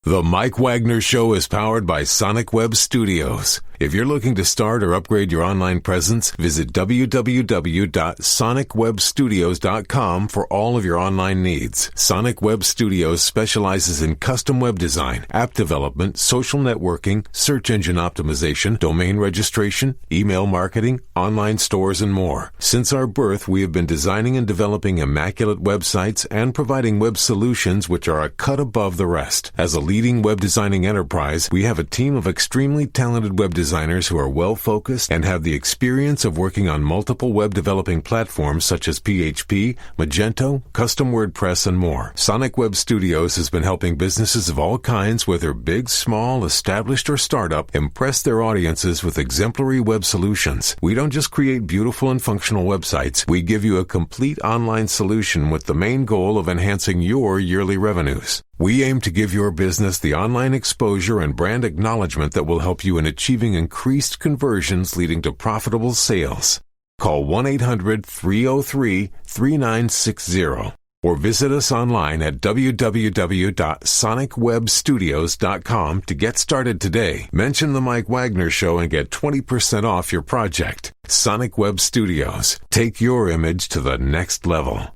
The Mike Wagner Show is powered by Sonic Web Studios. If you're looking to start or upgrade your online presence, visit www.sonicwebstudios.com for all of your online needs. Sonic Web Studios specializes in custom web design, app development, social networking, search engine optimization, domain registration, email marketing, online stores, and more. Since our birth, we have been designing and developing immaculate websites and providing web solutions which are a cut above the rest. As a leading web designing enterprise, we have a team of extremely talented web designers who are well-focused and have the experience of working on multiple web developing platforms such as PHP, Magento, Custom WordPress, and more. Sonic Web Studios has been helping businesses of all kinds, whether big, small, established, or startup, impress their audiences with exemplary web solutions. We don't just create beautiful and functional websites. We give you a complete online solution with the main goal of enhancing your yearly revenues. We aim to give your business the online exposure and brand acknowledgement that will help you in achieving increased conversions leading to profitable sales. Call 1-800-303-3960 or visit us online at www.sonicwebstudios.com to get started today. Mention the Mike Wagner Show and get 20% off your project. Sonic Web Studios. Take your image to the next level.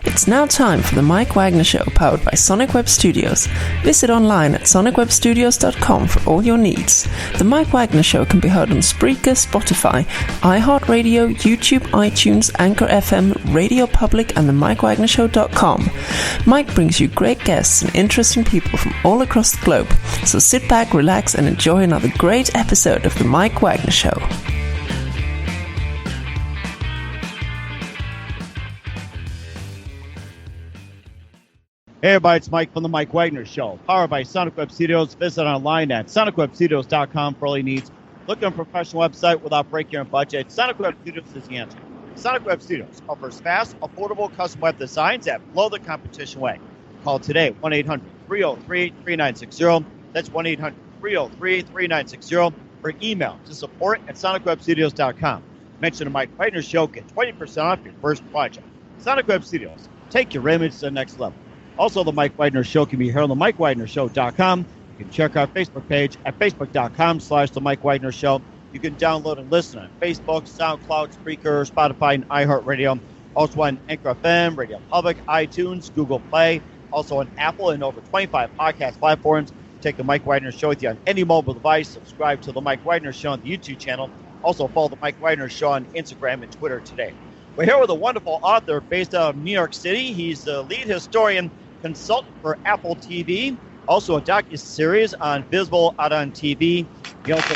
It's now time for the Mike Wagner Show, powered by Sonic Web Studios. Visit online at sonicwebstudios.com for all your needs. The Mike Wagner Show can be heard on Spreaker, Spotify, iHeartRadio, YouTube, iTunes, Anchor FM, Radio Public, and the MikeWagnerShow.com. Mike brings you great guests and interesting people from all across the globe. So sit back, relax, and enjoy another great episode of the Mike Wagner Show. Hey everybody, it's Mike from the Mike Wagner Show, powered by Sonic Web Studios. Visit online at sonicwebstudios.com for all your needs. Look at a professional website without breaking your budget. Sonic Web Studios is the answer. Sonic Web Studios offers fast, affordable custom web designs that blow the competition away. Call today, 1-800-303-3960. That's 1-800-303-3960. Or email to support at sonicwebstudios.com. Mention the Mike Wagner Show, get 20% off your first project. Sonic Web Studios, take your image to the next level. Also, the Mike Wagner Show can be heard on the MikeWagnerShow.com. You can check our Facebook page at Facebook.com/The Mike Wagner Show. You can download and listen on Facebook, SoundCloud, Spreaker, Spotify, and iHeartRadio. Also on Anchor FM, Radio Public, iTunes, Google Play. Also on Apple and over 25 podcast platforms. Take the Mike Wagner Show with you on any mobile device. Subscribe to the Mike Wagner Show on the YouTube channel. Also follow the Mike Wagner Show on Instagram and Twitter today. We're here with a wonderful author based out of New York City. He's the lead historian consultant for Apple TV, also a docu-series on Visible out on TV. He also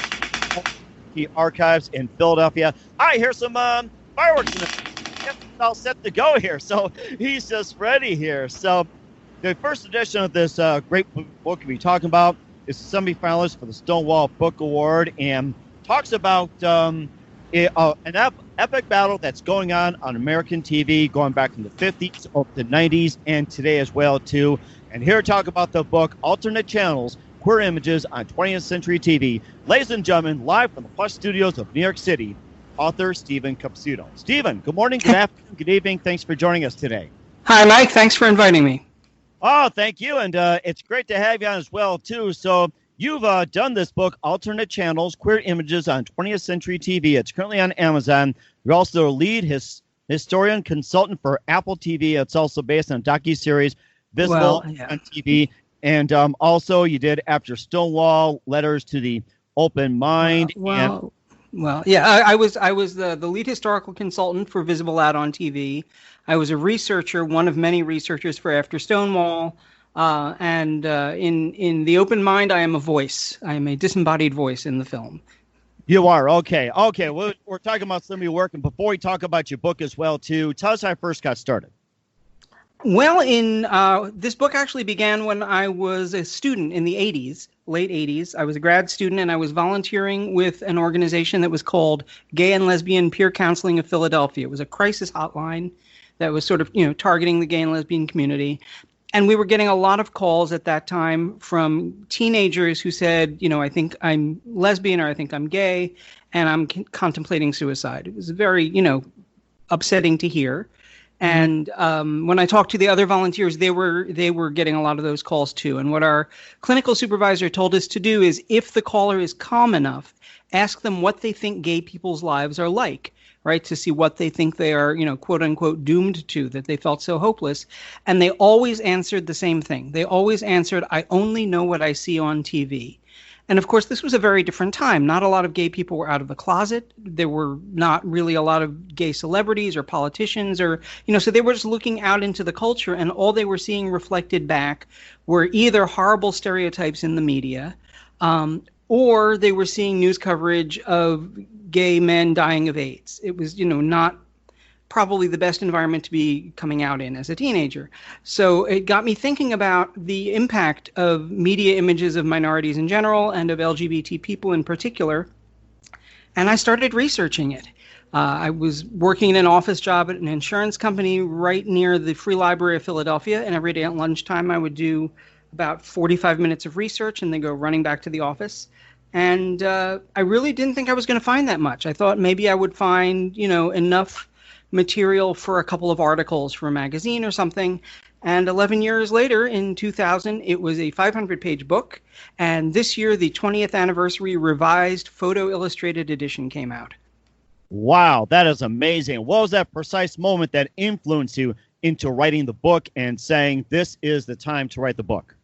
he archives in Philadelphia. Hi, here's some fireworks in the all set to go here. So he's just ready here. So the first edition of this great book we'll be talking about is the semi-finalist for the Stonewall Book Award and talks about an epic battle that's going on American TV, going back from the 50s up to the 90s and today as well, too. And here to talk about the book, Alternate Channels, Queer Images on 20th Century TV. Ladies and gentlemen, live from the Plush Studios of New York City, author Stephen Capsuto. Stephen, good morning, good afternoon, good evening. Thanks for joining us today. Hi, Mike. Thanks for inviting me. Oh, thank you. And it's great to have you on as well, too. So you've done this book, Alternate Channels, Queer Images on 20th Century TV. It's currently on Amazon. You're also a lead historian consultant for Apple TV. It's also based on a docuseries, Visible on TV. And also you did After Stonewall, Letters to the Open Mind. I was the lead historical consultant for Visible Out on TV. I was a researcher, one of many researchers for After Stonewall. In The Open Mind, I am a voice. I am a disembodied voice in the film. You are. Okay. Well, we're talking about some of your work. And before we talk about your book as well, too, tell us how I first got started. Well, this book actually began when I was a student in the 80s, late 80s. I was a grad student, and I was volunteering with an organization that was called Gay and Lesbian Peer Counseling of Philadelphia. It was a crisis hotline that was sort of, targeting the gay and lesbian community. And we were getting a lot of calls at that time from teenagers who said, I think I'm lesbian or I think I'm gay and I'm contemplating suicide. It was very, upsetting to hear. And when I talked to the other volunteers, they were getting a lot of those calls too. And what our clinical supervisor told us to do is, if the caller is calm enough, ask them what they think gay people's lives are like, right? To see what they think they are, quote unquote, doomed to, that they felt so hopeless. And they always answered the same thing. They always answered, I only know what I see on TV. And of course, this was a very different time. Not a lot of gay people were out of the closet. There were not really a lot of gay celebrities or politicians or, so they were just looking out into the culture, and all they were seeing reflected back were either horrible stereotypes in the media, or they were seeing news coverage of gay men dying of AIDS. It was, not probably the best environment to be coming out in as a teenager. So it got me thinking about the impact of media images of minorities in general and of LGBT people in particular. And I started researching it. I was working in an office job at an insurance company right near the Free Library of Philadelphia, and every day at lunchtime I would do about 45 minutes of research and then go running back to the office. And I really didn't think I was going to find that much. I thought maybe I would find, enough material for a couple of articles for a magazine or something. And 11 years later, in 2000, it was a 500-page book. And this year, the 20th anniversary revised photo illustrated edition came out. Wow, that is amazing. What was that precise moment that influenced you into writing the book and saying, this is the time to write the book?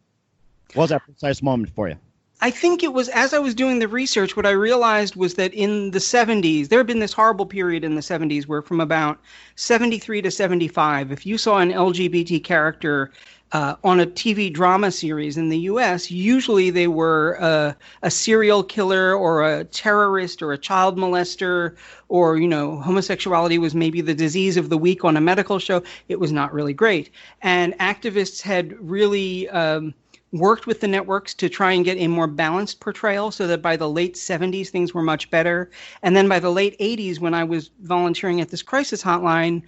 What was that precise moment for you? I think it was, as I was doing the research, what I realized was that in the 70s, there had been this horrible period in the 70s where from about 73 to 75, if you saw an LGBT character on a TV drama series in the U.S., usually they were a serial killer or a terrorist or a child molester, or, homosexuality was maybe the disease of the week on a medical show. It was not really great. And activists had really worked with the networks to try and get a more balanced portrayal, so that by the late 70s, things were much better. And then by the late 80s, when I was volunteering at this crisis hotline,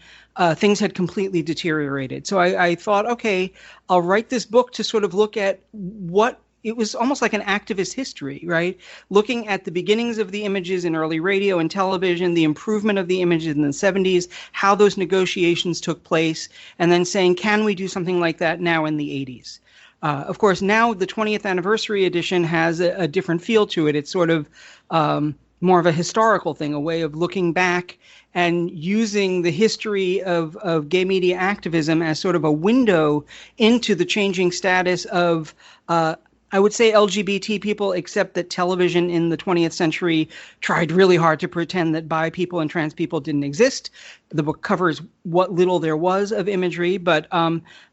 things had completely deteriorated. So I thought, okay, I'll write this book to sort of look at what it was almost like an activist history, right? Looking at the beginnings of the images in early radio and television, the improvement of the images in the 70s, how those negotiations took place, and then saying, can we do something like that now in the 80s? Of course, now the 20th anniversary edition has a different feel to it. It's sort of more of a historical thing, a way of looking back and using the history of gay media activism as sort of a window into the changing status of, I would say, LGBT people, except that television in the 20th century tried really hard to pretend that bi people and trans people didn't exist. The book covers what little there was of imagery, but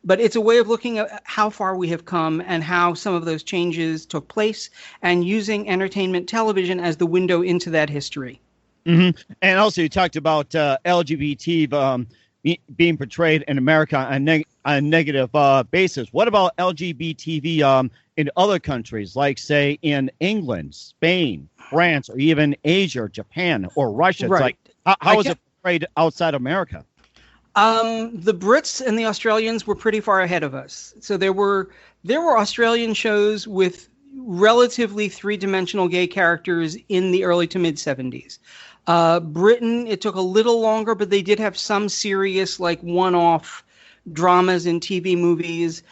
it's a way of looking at how far we have come and how some of those changes took place, and using entertainment television as the window into that history. Mm-hmm. And also, you talked about LGBT being portrayed in America on a negative basis. What about LGBT in other countries, like, say, in England, Spain, France, or even Asia, or Japan, or Russia? Right. It's like, how is it portrayed outside America? The Brits and the Australians were pretty far ahead of us. So there were Australian shows with relatively three-dimensional gay characters in the early to mid-70s. Britain, it took a little longer, but they did have some serious, like, one-off dramas and TV movies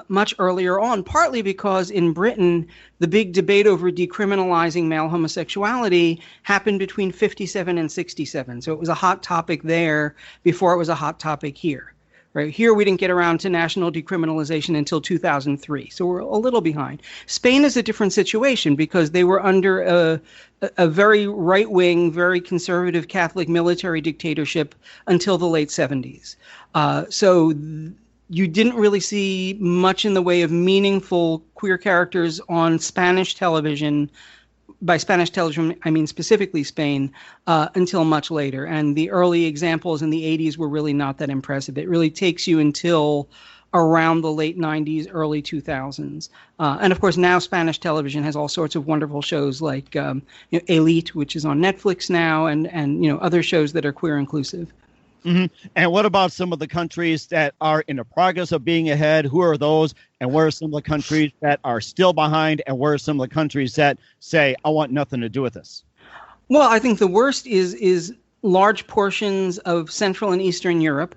much earlier on, partly because in Britain, the big debate over decriminalizing male homosexuality happened between 57 and 67. So it was a hot topic there before it was a hot topic here. Right here, we didn't get around to national decriminalization until 2003, so we're a little behind. Spain is a different situation because they were under a very right-wing, very conservative Catholic military dictatorship until the late 70s. So you didn't really see much in the way of meaningful queer characters on Spanish television. By Spanish television, I mean specifically Spain, until much later. And the early examples in the 80s were really not that impressive. It really takes you until around the late 90s, early 2000s. And of course, now Spanish television has all sorts of wonderful shows like Elite, which is on Netflix now, and other shows that are queer inclusive. Mm-hmm. And what about some of the countries that are in the progress of being ahead? Who are those? And where are some of the countries that are still behind? And where are some of the countries that say, I want nothing to do with this? Well, I think the worst is large portions of Central and Eastern Europe,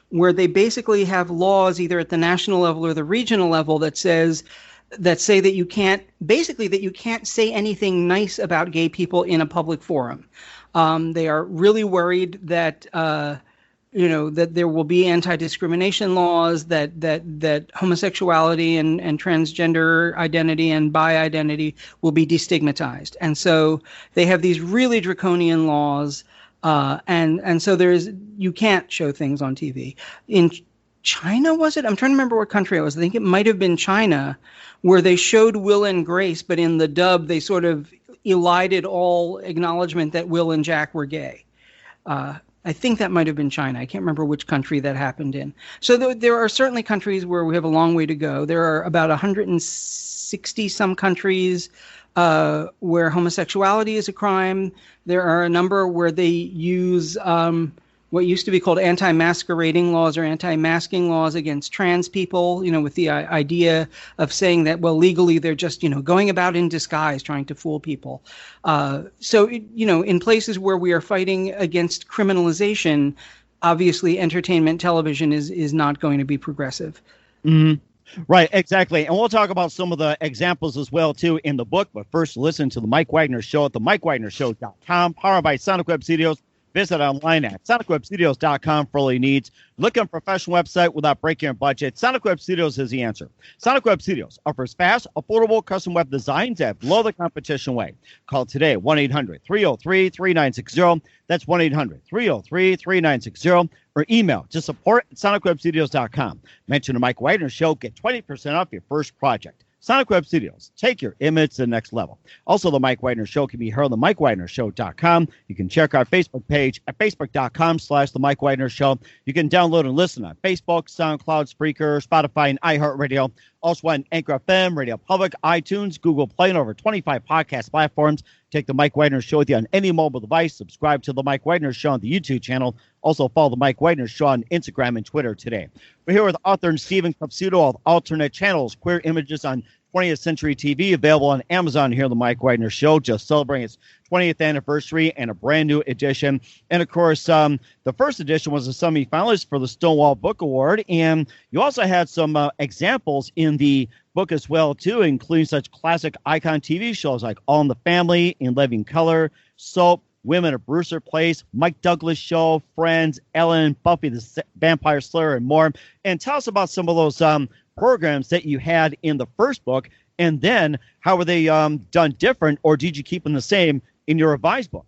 where they basically have laws either at the national level or the regional level that say that you can't say anything nice about gay people in a public forum. They are really worried that that there will be anti-discrimination laws, that homosexuality and transgender identity and bi identity will be destigmatized, and so they have these really draconian laws, and so you can't show things on TV. In China, was it? I'm trying to remember what country it was. I think it might have been China, where they showed Will and Grace, but in the dub they sort of elided all acknowledgement that Will and Jack were gay. I think that might have been China. I can't remember which country that happened in. So there are certainly countries where we have a long way to go. There are about 160 some countries where homosexuality is a crime. There are a number where they use what used to be called anti-masquerading laws or anti-masking laws against trans people, with the idea of saying that, well, legally they're just, going about in disguise trying to fool people. In places where we are fighting against criminalization, obviously entertainment television is not going to be progressive. Mm-hmm. Right, exactly. And we'll talk about some of the examples as well, too, in the book. But first, listen to the Mike Wagner Show at the MikeWagnerShow.com, powered by Sonic Web Studios. Visit online at sonicwebstudios.com for all your needs. Looking for a professional website without breaking your budget? Sonic Web Studios is the answer. Sonic Web Studios offers fast, affordable custom web designs at below the competition way. Call today, 1-800-303-3960. That's 1-800-303-3960. Or email to support@sonicwebstudios.com. Mention the Mike Wagner Show. Get 20% off your first project. Sonic Web Studios. Take your image to the next level. Also, the Mike Wagner Show can be heard on the MikeWagnerShow.com. You can check our Facebook page at Facebook.com/The Mike Wagner Show. You can download and listen on Facebook, SoundCloud, Spreaker, Spotify, and iHeartRadio. Also on Anchor FM, Radio Public, iTunes, Google Play, and over 25 podcast platforms. Take the Mike Wagner Show with you on any mobile device. Subscribe to the Mike Wagner Show on the YouTube channel. Also follow the Mike Wagner Show on Instagram and Twitter today. We're here with author Stephen Capsuto of Alternate Channels, Queer Images on 20th Century TV, available on Amazon here on the Mike Wagner Show, just celebrating its 20th anniversary and a brand new edition. And of course, the first edition was a semi-finalist for the Stonewall Book Award. And you also had some examples in the book as well, too, including such classic icon TV shows like All in the Family, In Living Color, Soap, Women of Brewster Place, Mike Douglas Show, Friends, Ellen, Buffy the Vampire Slayer, and more. And tell us about some of those programs that you had in the first book, and then how were they done different, or did you keep them the same in your revised book?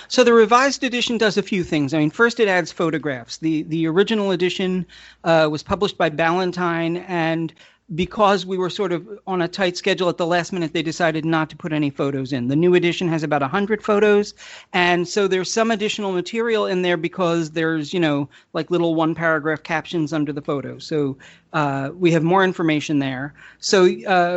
So the revised edition does a few things. I mean, first, it adds photographs. The original edition was published by Ballantine, and because we were sort of on a tight schedule at the last minute, they decided not to put any photos in. The new edition has about 100 photos, and so there's some additional material in there because there's, like little one-paragraph captions under the photos. So we have more information there. So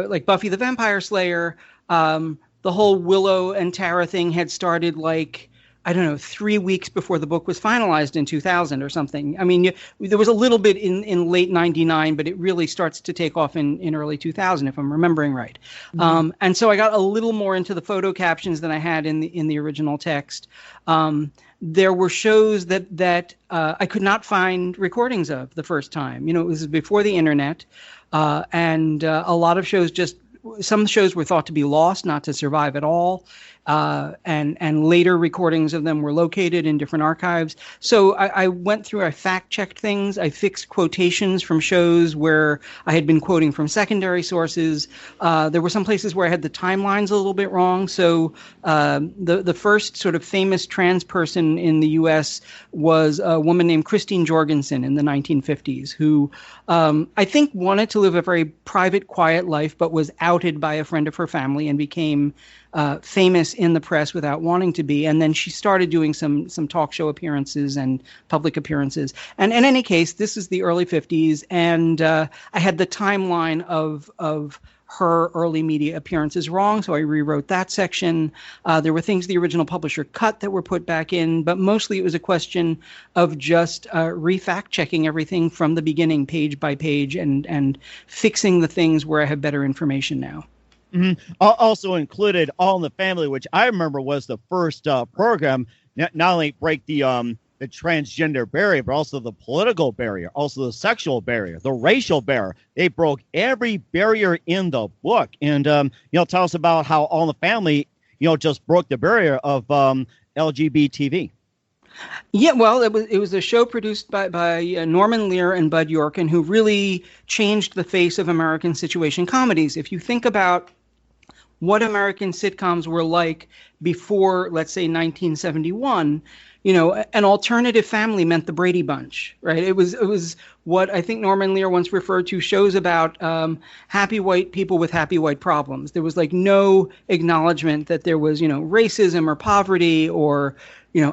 like Buffy the Vampire Slayer, the whole Willow and Tara thing had started 3 weeks before the book was finalized in 2000 or something. I mean, there was a little bit in late 99, but it really starts to take off in early 2000, if I'm remembering right. Mm-hmm. And so I got a little more into the photo captions than I had in the original text. There were shows that I could not find recordings of the first time. It was before the internet, and a lot of shows some shows were thought to be lost, not to survive at all. And later recordings of them were located in different archives. So I went through, I fact-checked things. I fixed quotations from shows where I had been quoting from secondary sources. There were some places where I had the timelines a little bit wrong. So the first sort of famous trans person in the U.S. was a woman named Christine Jorgensen in the 1950s, who I think wanted to live a very private, quiet life, but was outed by a friend of her family and became famous in the press without wanting to be. And then she started doing some talk show appearances and public appearances. And in any case, this is the early 50s. And I had the timeline of her early media appearances wrong, so I rewrote that section. There were things the original publisher cut that were put back in, but mostly it was a question of just re-fact checking everything from the beginning, page by page, and fixing the things where I have better information now. Mm-hmm. Also included All in the Family, which I remember was the first program. Not only break the the transgender barrier, but also the political barrier, also the sexual barrier, the racial barrier. They broke every barrier in the book. And, tell us about how All in the Family, just broke the barrier of LGBT. Yeah, well, it was a show produced by Norman Lear and Bud Yorkin, who really changed the face of American situation comedies. If you think about what American sitcoms were like before, let's say, 1971, an alternative family meant the Brady Bunch, right? It was what I think Norman Lear once referred to shows about happy white people with happy white problems. There was like no acknowledgement that there was, racism or poverty or,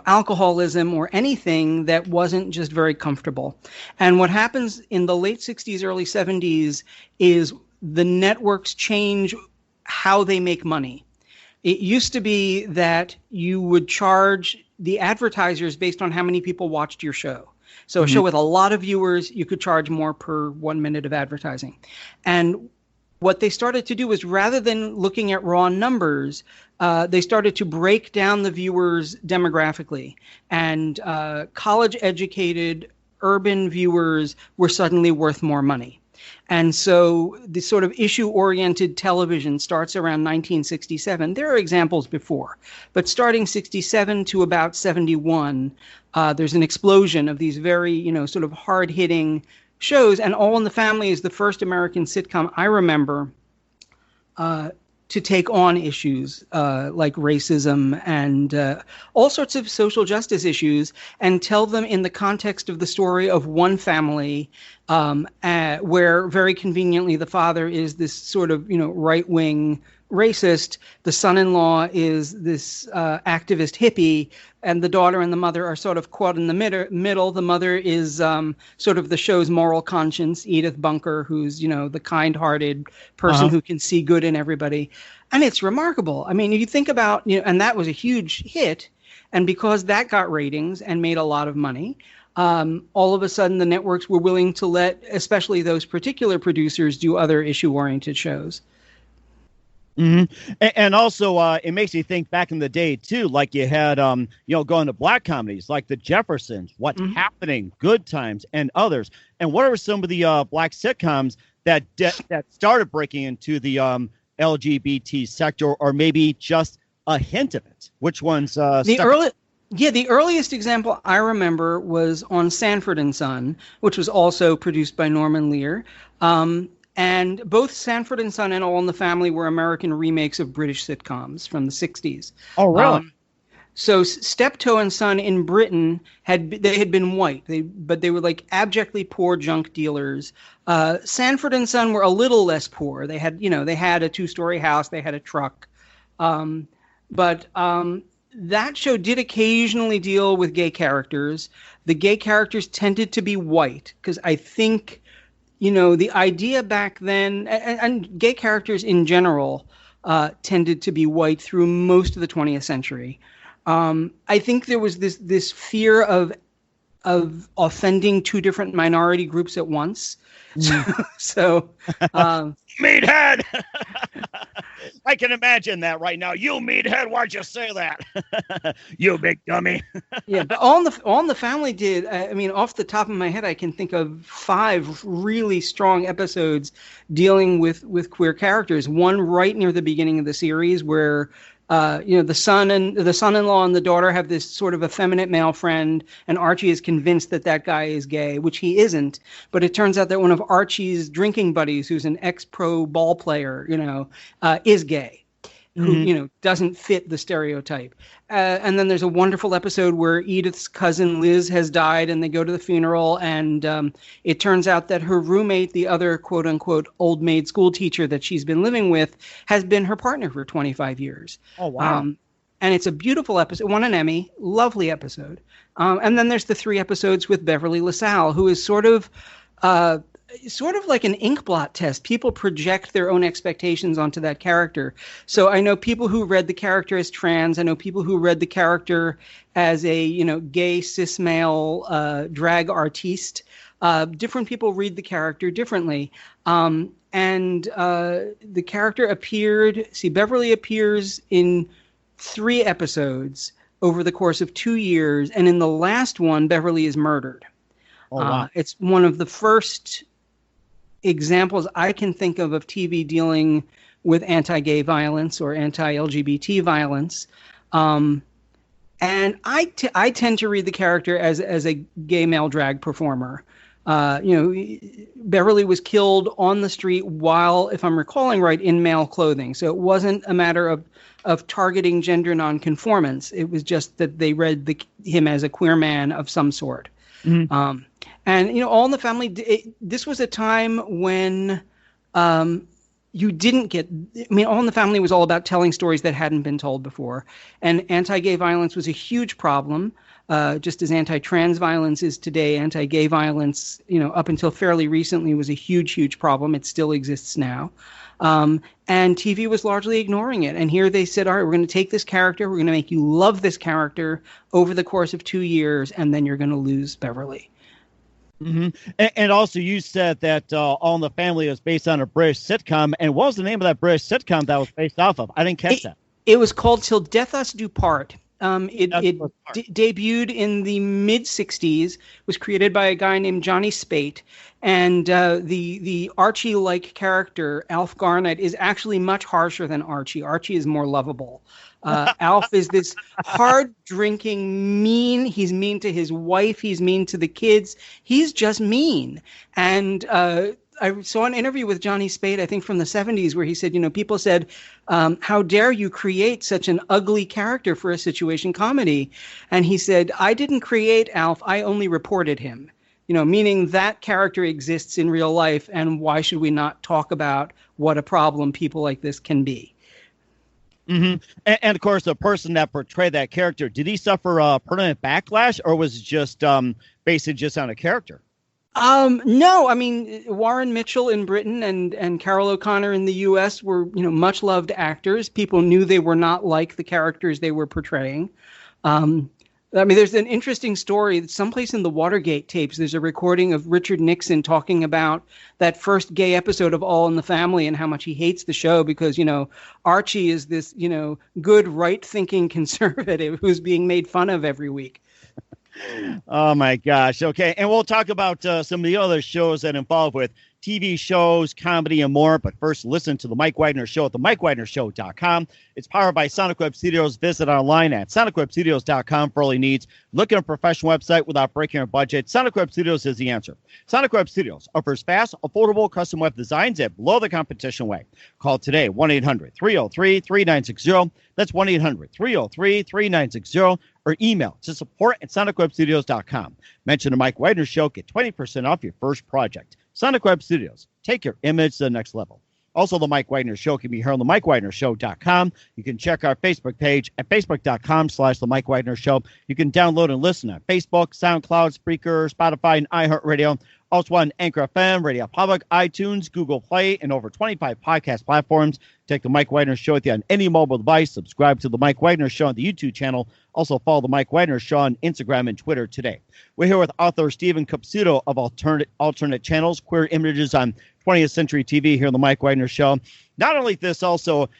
alcoholism or anything that wasn't just very comfortable. And what happens in the late 60s, early 70s is the networks change how they make money. It used to be that you would charge the advertisers based on how many people watched your show. So a show with a lot of viewers, you could charge more per 1 minute of advertising. And what they started to do was, rather than looking at raw numbers, they started to break down the viewers demographically. And college-educated urban viewers were suddenly worth more money. And so the sort of issue-oriented television starts around 1967. There are examples before, but starting 67 to about 71, there's an explosion of these very, sort of hard-hitting shows. And All in the Family is the first American sitcom I remember to take on issues like racism and all sorts of social justice issues and tell them in the context of the story of one family where very conveniently the father is this sort of, right-wing racist. The son-in-law is this activist hippie, and the daughter and the mother are sort of caught in the middle. The mother is sort of the show's moral conscience, Edith Bunker, who's, the kind-hearted person who can see good in everybody. And it's remarkable. I mean, you think about, and that was a huge hit. And because that got ratings and made a lot of money, all of a sudden the networks were willing to let, especially those particular producers, do other issue-oriented shows. Mm-hmm. And also, it makes you think back in the day, too, like you had, going to black comedies like The Jeffersons, What's Happening, Good Times, and others. And what are some of the black sitcoms that started breaking into the LGBT sector, or maybe just a hint of it? Which ones? The earliest example I remember was on Sanford and Son, which was also produced by Norman Lear. And both Sanford and Son and All in the Family were American remakes of British sitcoms from the 60s. Oh, really? So Steptoe and Son in Britain had been white, but they were like abjectly poor junk dealers. Sanford and Son were a little less poor. They had a 2-story house, they had a truck. But that show did occasionally deal with gay characters. The gay characters tended to be white because I think, the idea back then, and gay characters in general tended to be white through most of the 20th century. I think there was this fear of offending two different minority groups at once. So meathead. I can imagine that right now. You meathead, why'd you say that? You big dummy. Yeah, but All in the Family did. I mean, off the top of my head, I can think of 5 really strong episodes dealing with queer characters. One right near the beginning of the series where the son-in-law and the daughter have this sort of effeminate male friend, and Archie is convinced that guy is gay, which he isn't. But it turns out that one of Archie's drinking buddies, who's an ex-pro ball player, is gay, who doesn't fit the stereotype. And then there's a wonderful episode where Edith's cousin Liz has died, and they go to the funeral, and it turns out that her roommate, the other quote-unquote old maid school teacher that she's been living with, has been her partner for 25 years. Oh, wow. And it's a beautiful episode, won an Emmy, lovely episode. And then there's the 3 episodes with Beverly LaSalle, who is sort of like an inkblot test. People project their own expectations onto that character. So I know people who read the character as trans. I know people who read the character as a, gay cis male drag artiste. Different people read the character differently. And the character Beverly appears in 3 episodes. over the course of 2 years. And in the last one, Beverly is murdered. Oh, wow. It's one of the first examples I can think of TV dealing with anti-gay violence or anti-LGBT violence. And I tend to read the character as a gay male drag performer. Beverly was killed on the street while, if I'm recalling right, in male clothing. So it wasn't a matter of targeting gender nonconformance. It was just that they read him as a queer man of some sort. Mm-hmm. And All in the Family, this was a time when you didn't get, All in the Family was all about telling stories that hadn't been told before. And anti-gay violence was a huge problem. Just as anti-trans violence is today, anti-gay violence, up until fairly recently was a huge, huge problem. It still exists now. And TV was largely ignoring it. And here they said, all right, we're going to take this character. We're going to make you love this character over the course of 2 years, and then you're going to lose Beverly. Mm-hmm. And also you said that All in the Family was based on a British sitcom. And what was the name of that British sitcom that was based off of? I didn't catch that. It was called Till Death Us Do Part. It debuted in the mid-'60s, was created by a guy named Johnny Spate, and the Archie-like character, Alf Garnett, is actually much harsher than Archie. Archie is more lovable. Alf is this hard-drinking, mean. He's mean to his wife. He's mean to the kids. He's just mean. And I saw an interview with Johnny Spate, I think from the 70s, where he said, people said, how dare you create such an ugly character for a situation comedy? And he said, I didn't create Alf, I only reported him. Meaning that character exists in real life, and why should we not talk about what a problem people like this can be? Mm-hmm. And of course, the person that portrayed that character, did he suffer a permanent backlash, or was it just based just on a character? No, Warren Mitchell in Britain and Carol O'Connor in the U.S. were, much loved actors. People knew they were not like the characters they were portraying. There's an interesting story. Someplace in the Watergate tapes, there's a recording of Richard Nixon talking about that first gay episode of All in the Family and how much he hates the show because, Archie is this, good, right-thinking conservative who's being made fun of every week. Oh, my gosh. Okay. And we'll talk about some of the other shows that involve with TV shows, comedy, and more. But first, listen to The Mike Wagner Show at themikewagnershow.com. It's powered by Sonic Web Studios. Visit online at sonicwebstudios.com for all your needs. Look at a professional website without breaking your budget. Sonic Web Studios is the answer. Sonic Web Studios offers fast, affordable custom web designs at below the competition way. Call today, 1-800-303-3960. That's 1-800-303-3960. Or email to support@sonicwebstudios.com. Mention the Mike Wagner Show. Get 20% off your first project. Sonic Web Studios. Take your image to the next level. Also, the Mike Wagner Show can be heard on themikewagnershow.com. You can check our Facebook page at facebook.com/The Mike Wagner Show. You can download and listen on Facebook, SoundCloud, Spreaker, Spotify, and iHeartRadio. Also on Anchor FM, Radio Public, iTunes, Google Play, and over 25 podcast platforms. Take the Mike Wagner Show with you on any mobile device. Subscribe to the Mike Wagner Show on the YouTube channel. Also follow the Mike Wagner Show on Instagram and Twitter today. We're here with author Stephen Capsuto of Alternate Channels, Queer Images on 20th Century TV here on the Mike Wagner Show. Not only this, also,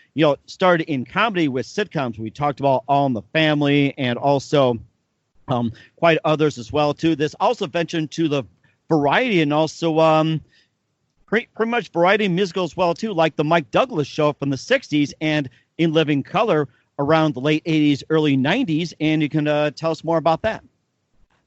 started in comedy with sitcoms. We talked about All in the Family and also quite others as well, too. This also ventured to the variety and also pretty much variety musical as well, too, like the Mike Douglas Show from the 60s and In Living Color around the late 80s, early 90s. And you can tell us more about that.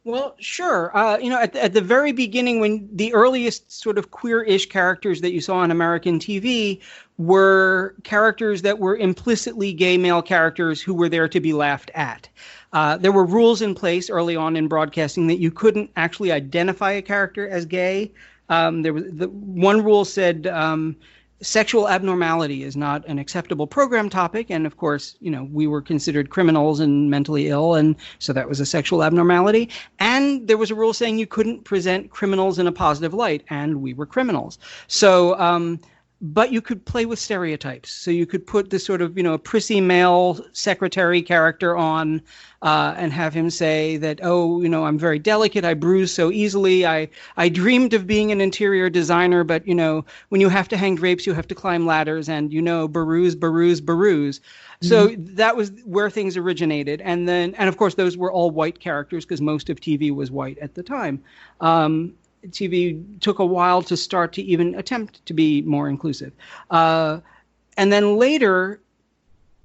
Well, sure. At the very beginning, when the earliest sort of queer-ish characters that you saw on American TV were characters that were implicitly gay male characters who were there to be laughed at. There were rules in place early on in broadcasting that you couldn't actually identify a character as gay. There was one rule said sexual abnormality is not an acceptable program topic. And of course, we were considered criminals and mentally ill. And so that was a sexual abnormality. And there was a rule saying you couldn't present criminals in a positive light. And we were criminals. So but you could play with stereotypes. So you could put this sort of, a prissy male secretary character on and have him say that, oh, I'm very delicate. I bruise so easily. I dreamed of being an interior designer, but, when you have to hang drapes, you have to climb ladders and, barroos, barroos, barroos. So that was where things originated. And of course, those were all white characters because most of TV was white at the time. TV took a while to start to even attempt to be more inclusive. And then later,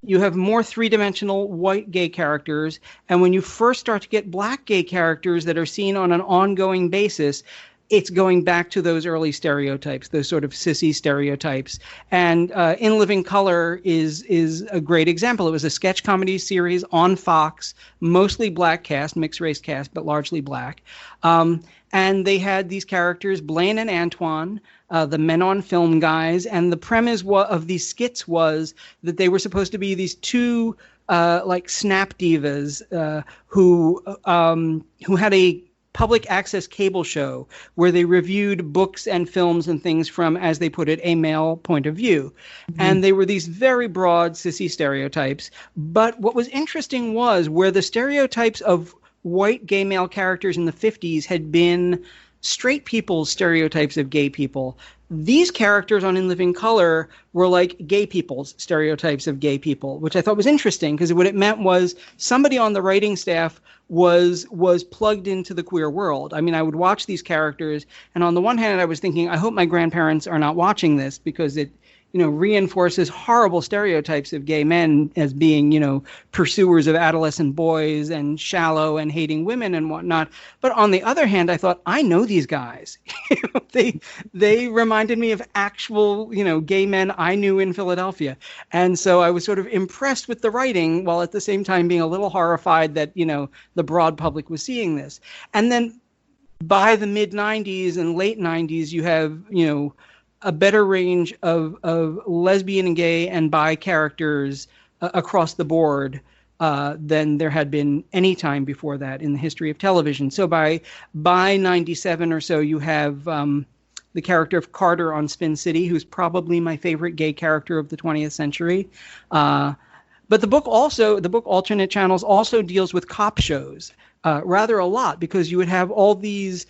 you have more three-dimensional white gay characters. And when you first start to get black gay characters that are seen on an ongoing basis, it's going back to those early stereotypes, those sort of sissy stereotypes. And In Living Color is a great example. It was a sketch comedy series on Fox, mostly black cast, mixed race cast, but largely black. And they had these characters, Blaine and Antoine, the men on film guys. And the premise of these skits was that they were supposed to be these two like snap divas who had a public access cable show where they reviewed books and films and things from, as they put it, a male point of view. And they were these very broad sissy stereotypes. But what was interesting was where the stereotypes of white gay male characters in the 50s had been straight people's stereotypes of gay people. These characters on In Living Color were like gay people's stereotypes of gay people, which I thought was interesting because what it meant was somebody on the writing staff was plugged into the queer world. I mean, I would watch these characters, and on the one hand, I was thinking, I hope my grandparents are not watching this because it, reinforces horrible stereotypes of gay men as being, pursuers of adolescent boys and shallow and hating women and whatnot. But on the other hand, I thought, I know these guys. They reminded me of actual, gay men I knew in Philadelphia. And so I was sort of impressed with the writing while at the same time being a little horrified that, the broad public was seeing this. And then by the mid 90s and late 90s, you have, a better range of lesbian and gay and bi characters across the board than there had been any time before that in the history of television. So by 97 or so, you have the character of Carter on Spin City, who's probably my favorite gay character of the 20th century. But the book Alternate Channels also deals with cop shows rather a lot because you would have all these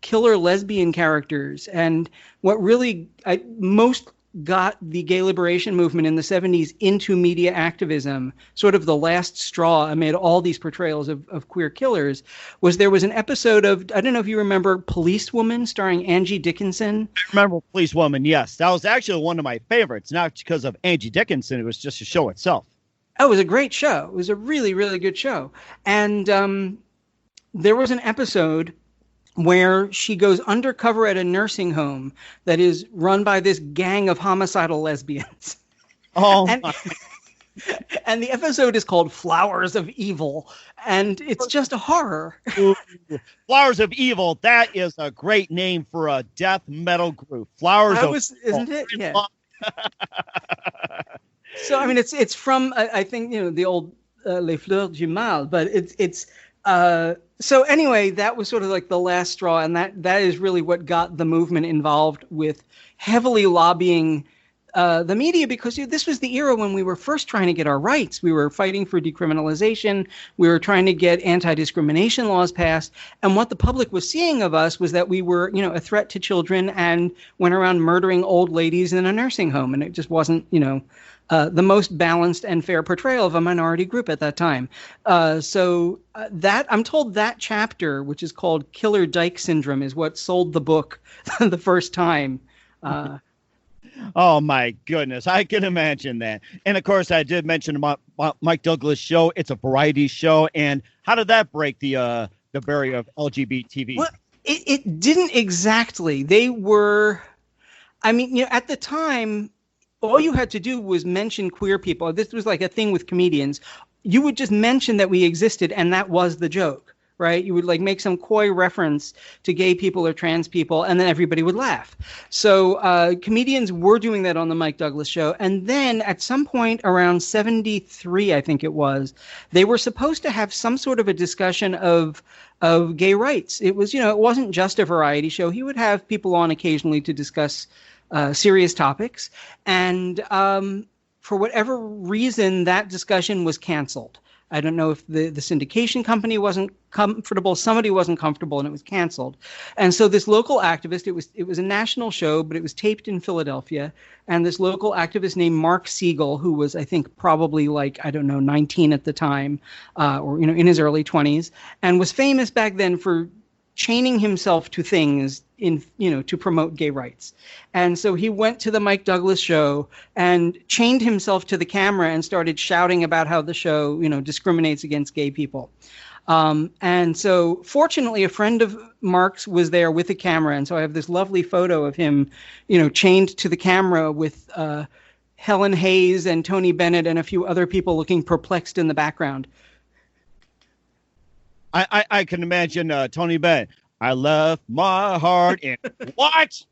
killer lesbian characters. And what really most got the gay liberation movement in the 70s into media activism, sort of the last straw amid all these portrayals of queer killers, was there was an episode of, I don't know if you remember, Policewoman starring Angie Dickinson. I remember Policewoman, yes. That was actually one of my favorites, not because of Angie Dickinson. It was just the show itself. Oh, it was a great show. It was a really, really good show. And there was an episode where she goes undercover at a nursing home that is run by this gang of homicidal lesbians. Oh, and the episode is called Flowers of Evil, and it's just a horror. Flowers of Evil, that is a great name for a death metal group. Flowers of Evil. Isn't it? Yeah. So, I mean, it's from, I think, the old Les Fleurs du Mal, but it's so anyway, that was sort of like the last straw, and that is really what got the movement involved with heavily lobbying the media, because this was the era when we were first trying to get our rights. We were fighting for decriminalization. We were trying to get anti-discrimination laws passed. And what the public was seeing of us was that we were, a threat to children and went around murdering old ladies in a nursing home. And it just wasn't, the most balanced and fair portrayal of a minority group at that time. So that I'm told that chapter, which is called Killer Dyke Syndrome, is what sold the book the first time. Oh, my goodness. I can imagine that. And, of course, I did mention about Mike Douglas' show. It's a variety show. And how did that break the barrier of LGBT TV? Well, it didn't exactly. They were, at the time, all you had to do was mention queer people. This was like a thing with comedians. You would just mention that we existed, and that was the joke, right? You would make some coy reference to gay people or trans people, and then everybody would laugh. So comedians were doing that on the Mike Douglas Show. And then at some point around 73, I think it was, they were supposed to have some sort of a discussion of gay rights. It was, it wasn't just a variety show. He would have people on occasionally to discuss serious topics. And for whatever reason, that discussion was canceled. I don't know if the syndication company wasn't comfortable, somebody wasn't comfortable, and it was canceled. And so this local activist, it was a national show, but it was taped in Philadelphia. And this local activist named Mark Siegel, who was, I think, probably 19 at the time, or in his early 20s, and was famous back then for chaining himself to things to promote gay rights. And so he went to the Mike Douglas show and chained himself to the camera and started shouting about how the show, discriminates against gay people. And so fortunately, a friend of Mark's was there with a camera. And so I have this lovely photo of him, chained to the camera with Helen Hayes and Tony Bennett and a few other people looking perplexed in the background. I can imagine Tony Bennett. I left my heart in what?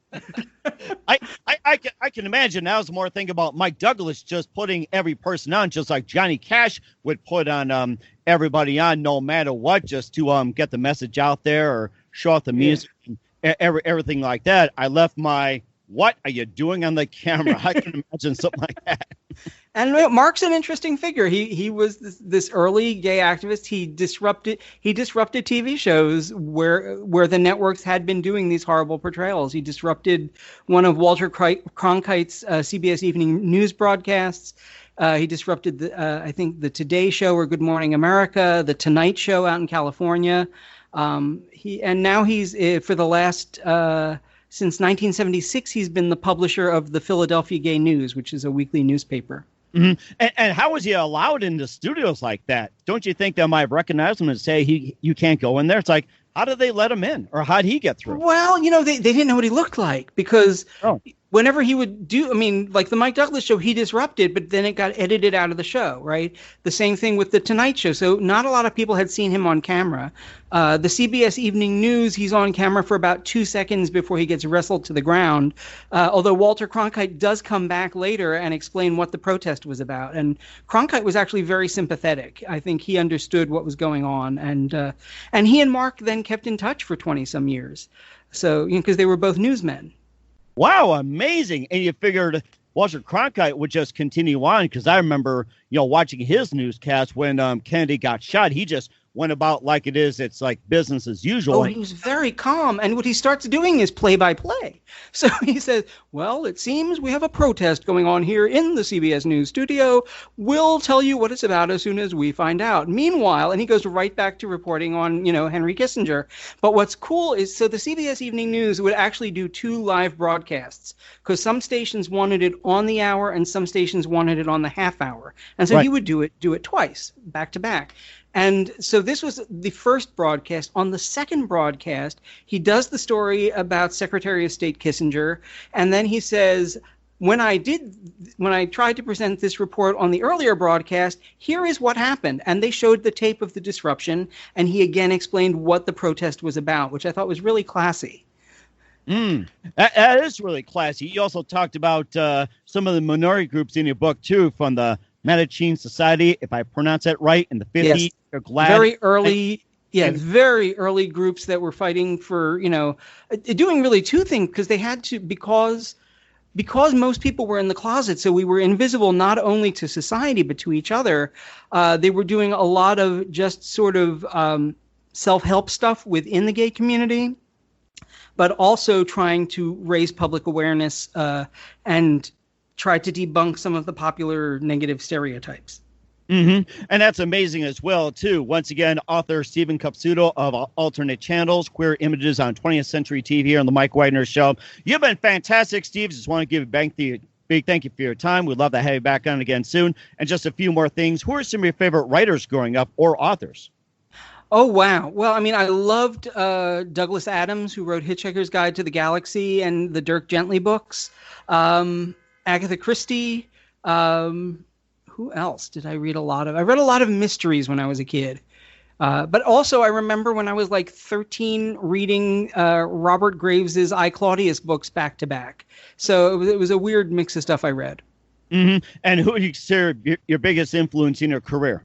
I can imagine. Now, it's more thing about Mike Douglas just putting every person on, just like Johnny Cash would put on everybody on, no matter what, just to get the message out there or show off the music, and everything like that. I left my. What are you doing on the camera? I can imagine something like that. And Mark's an interesting figure. He was this early gay activist. He disrupted TV shows where the networks had been doing these horrible portrayals. He disrupted one of Walter Cronkite's CBS Evening News broadcasts. He disrupted I think the Today Show or Good Morning America, the Tonight Show out in California. Now he's for the last. Since 1976, he's been the publisher of the Philadelphia Gay News, which is a weekly newspaper. Mm-hmm. And how was he allowed into studios like that? Don't you think they might recognize him and say you can't go in there? It's like, how did they let him in, or how did he get through? Well, they didn't know what he looked like because whenever he would like the Mike Douglas show, he disrupted, but then it got edited out of the show, right? The same thing with the Tonight Show. So not a lot of people had seen him on camera. The CBS Evening News, he's on camera for about 2 seconds before he gets wrestled to the ground. Although Walter Cronkite does come back later and explain what the protest was about. And Cronkite was actually very sympathetic. I think he understood what was going on. And he and Mark then kept in touch for 20 some years. So, because they were both newsmen. Wow, amazing. And you figured Walter Cronkite would just continue on, because I remember, watching his newscast when Kennedy got shot. He just went about like it is. It's like business as usual. Oh, he was very calm. And what he starts doing is play-by-play. So he says, well, it seems we have a protest going on here in the CBS News studio. We'll tell you what it's about as soon as we find out. Meanwhile, and he goes right back to reporting on, Henry Kissinger. But what's cool is, so the CBS Evening News would actually do 2 live broadcasts, because some stations wanted it on the hour and some stations wanted it on the half hour. And so he would do it twice, back to back. And so this was the first broadcast. On the second broadcast, he does the story about Secretary of State Kissinger. And then he says, when I tried to present this report on the earlier broadcast, here is what happened. And they showed the tape of the disruption. And he again explained what the protest was about, which I thought was really classy. That is really classy. You also talked about some of the minority groups in your book, too, from the Mattachine Society, if I pronounce that right, in the 50s. Yes. They're glad. Very early, very early groups that were fighting for, doing really 2 things, because they had to, because most people were in the closet, so we were invisible not only to society but to each other. They were doing a lot of just sort of self-help stuff within the gay community, but also trying to raise public awareness and try to debunk some of the popular negative stereotypes. Mm-hmm. And that's amazing as well, too. Once again, author Stephen Capsuto of Alternate Channels, Queer Images on 20th Century TV here on the Mike Wagner Show. You've been fantastic, Steve. Just want to give a big thank you for your time. We'd love to have you back on again soon. And just a few more things. Who are some of your favorite writers growing up, or authors? Oh, wow. Well, I loved Douglas Adams, who wrote Hitchhiker's Guide to the Galaxy and the Dirk Gently books. Agatha Christie. Who else did I read a lot of? I read a lot of mysteries when I was a kid. But also I remember when I was like 13 reading Robert Graves's I, Claudius books back to back. So it was a weird mix of stuff I read. Mm-hmm. And who do you consider your biggest influence in your career?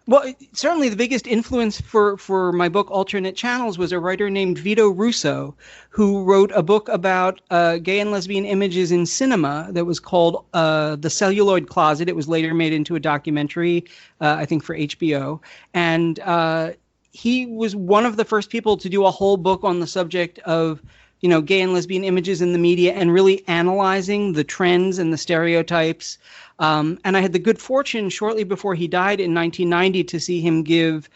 Well, certainly the biggest influence for my book, Alternate Channels, was a writer named Vito Russo, who wrote a book about gay and lesbian images in cinema that was called The Celluloid Closet. It was later made into a documentary, I think, for HBO. And he was one of the first people to do a whole book on the subject of, you know, gay and lesbian images in the media and really analyzing the trends and the stereotypes. And I had the good fortune shortly before he died in 1990 to see him give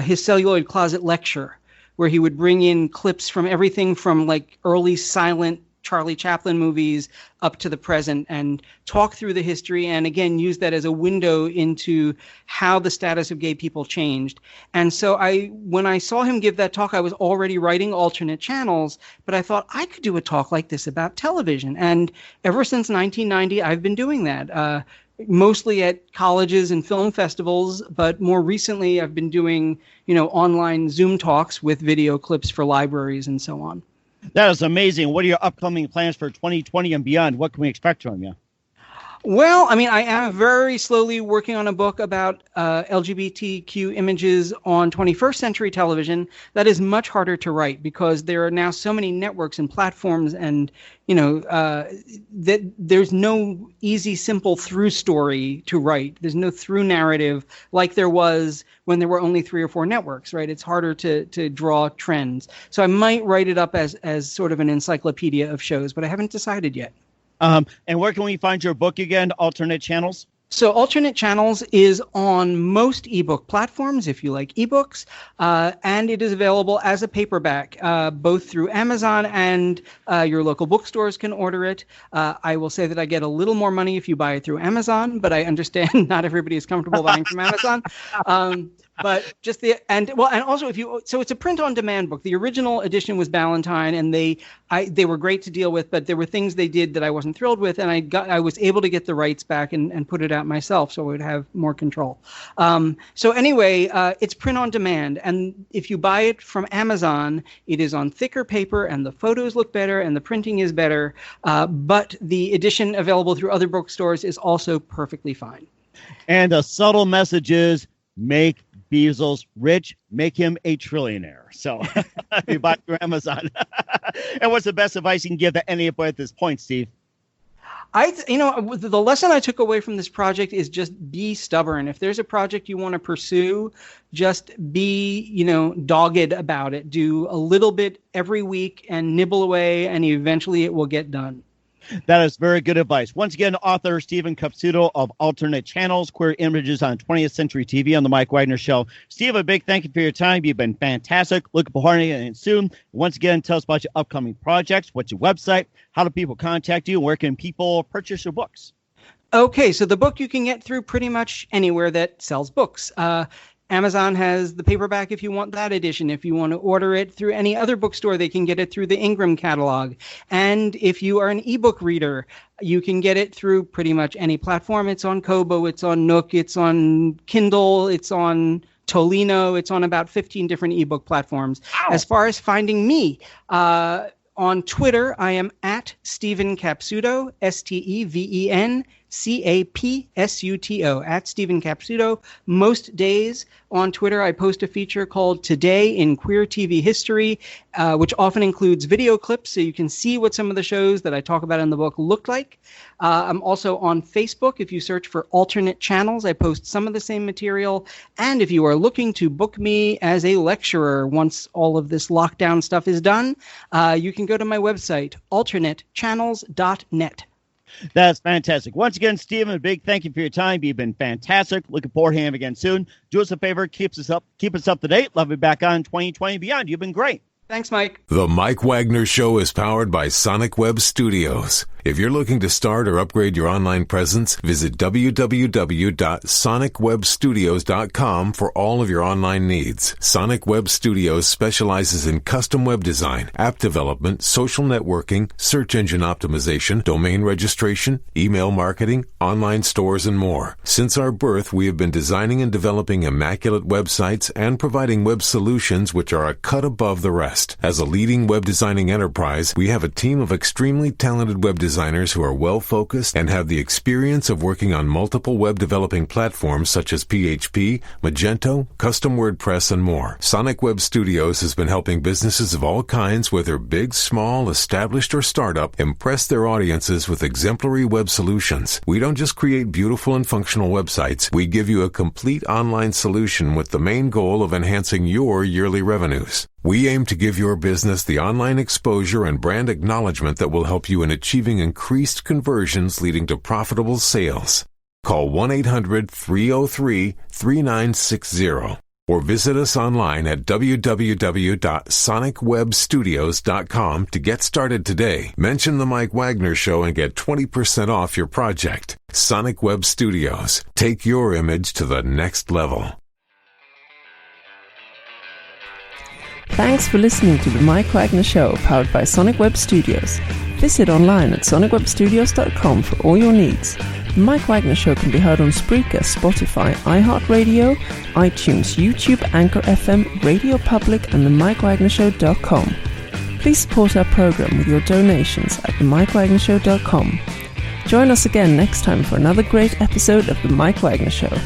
his Celluloid Closet lecture, where he would bring in clips from everything from like early silent Charlie Chaplin movies up to the present and talk through the history and again use that as a window into how the status of gay people changed. And so when I saw him give that talk, I was already writing Alternate Channels, but I thought I could do a talk like this about television. And ever since 1990, I've been doing that. Mostly at colleges and film festivals, but more recently I've been doing, you know, online Zoom talks with video clips for libraries and so on. That is amazing. What are your upcoming plans for 2020 and beyond? What can we expect from you? Well, I mean, I am very slowly working on a book about LGBTQ images on 21st century television. That is much harder to write because there are now so many networks and platforms and, you know, that there's no easy, simple through story to write. There's no through narrative like there was when there were only 3 or 4 networks, right? It's harder to draw trends. So I might write it up as sort of an encyclopedia of shows, but I haven't decided yet. And where can we find your book again, Alternate Channels? So Alternate Channels is on most ebook platforms, if you like ebooks, and it is available as a paperback, both through Amazon and your local bookstores can order it. I will say that I get a little more money if you buy it through Amazon, but I understand not everybody is comfortable buying from Amazon. But just and also so it's a print on demand book. The original edition was Ballantine, and they were great to deal with, but there were things they did that I wasn't thrilled with, and I was able to get the rights back and put it out myself, so I would have more control. So anyway, it's print on demand, and if you buy it from Amazon, it is on thicker paper, and the photos look better, and the printing is better. But the edition available through other bookstores is also perfectly fine. And the subtle message is make Bezos rich, make him a trillionaire. So you buy through Amazon. And what's the best advice you can give to anybody at this point, Steve? The lesson I took away from this project is just be stubborn. If there's a project you want to pursue, just be, dogged about it. Do a little bit every week and nibble away, and eventually it will get done. That is very good advice. Once again, author Stephen Capsuto of Alternate Channels, Queer Images on 20th Century TV on the Mike Wagner Show. Steve, a big thank you for your time. You've been fantastic. Looking forward to hearing it soon. Once again, tell us about your upcoming projects. What's your website? How do people contact you? And where can people purchase your books? Okay, so the book you can get through pretty much anywhere that sells books. Amazon has the paperback if you want that edition. If you want to order it through any other bookstore, they can get it through the Ingram catalog. And if you are an ebook reader, you can get it through pretty much any platform. It's on Kobo, it's on Nook, it's on Kindle, it's on Tolino, it's on about 15 different ebook platforms. Wow. As far as finding me, on Twitter, I am at Stephen Capsuto, StevenCapsuto, at Stephen Capsuto. Most days on Twitter, I post a feature called Today in Queer TV History, which often includes video clips so you can see what some of the shows that I talk about in the book looked like. I'm also on Facebook. If you search for Alternate Channels, I post some of the same material. And if you are looking to book me as a lecturer once all of this lockdown stuff is done, you can go to my website, alternatechannels.net. That's fantastic. Once again, Stephen, a big thank you for your time. You've been fantastic. Looking forward to having you again soon. Do us a favor, keep us up to date. Love you back on 2020 and beyond. You've been great. Thanks, Mike. The Mike Wagner Show is powered by Sonic Web Studios. If you're looking to start or upgrade your online presence, visit www.sonicwebstudios.com for all of your online needs. Sonic Web Studios specializes in custom web design, app development, social networking, search engine optimization, domain registration, email marketing, online stores, and more. Since our birth, we have been designing and developing immaculate websites and providing web solutions which are a cut above the rest. As a leading web designing enterprise, we have a team of extremely talented web designers designers who are well-focused and have the experience of working on multiple web developing platforms such as PHP, Magento, custom WordPress, and more. Sonic Web Studios has been helping businesses of all kinds, whether big, small, established, or startup, impress their audiences with exemplary web solutions. We don't just create beautiful and functional websites. We give you a complete online solution with the main goal of enhancing your yearly revenues. We aim to give your business the online exposure and brand acknowledgement that will help you in achieving increased conversions leading to profitable sales. Call 1-800-303-3960 or visit us online at www.sonicwebstudios.com to get started today. Mention the Mike Wagner Show and get 20% off your project. Sonic Web Studios. Take your image to the next level. Thanks for listening to the Mike Wagner Show, powered by Sonic Web Studios. Visit online at sonicwebstudios.com for all your needs. The Mike Wagner Show can be heard on Spreaker, Spotify, iHeartRadio, iTunes, YouTube, Anchor FM, Radio Public, and themikewagnershow.com. Please support our program with your donations at themikewagnershow.com. Join us again next time for another great episode of The Mike Wagner Show.